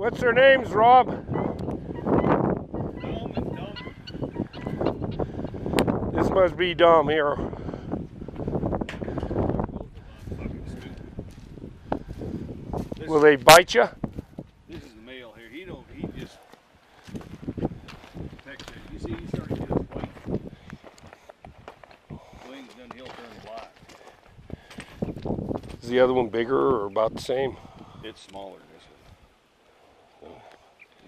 What's their names, Rob? Dom and Dom. This must be Dom here. Will they bite you? This is the male here. He just pecks it. You see, he's starting to get his white wings, then he'll turn black. Is the other one bigger or about the same? It's smaller than this one.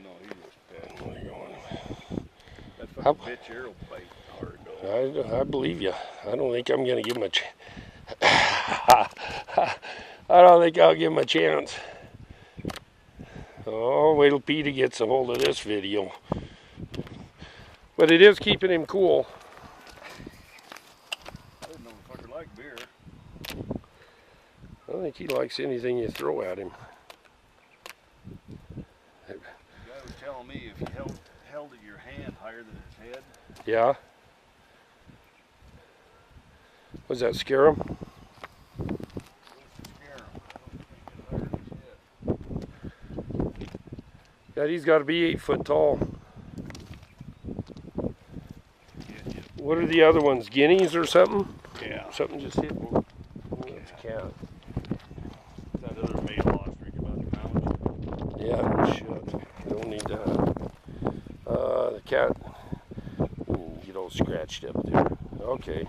No, he just pecked. That fucking bitch here will bite hard though. I believe you. I don't think I'm gonna give him a I don't think I'll give him a chance. Oh, wait till Peter gets a hold of this video. But it is keeping him cool. I didn't know the fucker liked beer. I don't think he likes anything you throw at him. The guy was telling me if you held your hand higher than his head. Yeah? Was that scare him? Yeah, he's got to be 8 foot tall. What are the other ones? Guineas or something? Yeah. Something just hit me. Oh, it's a cat. That other male ostrich about to mount. Yeah, no shit. Don't need that. The cat, get all scratched up there. Okay.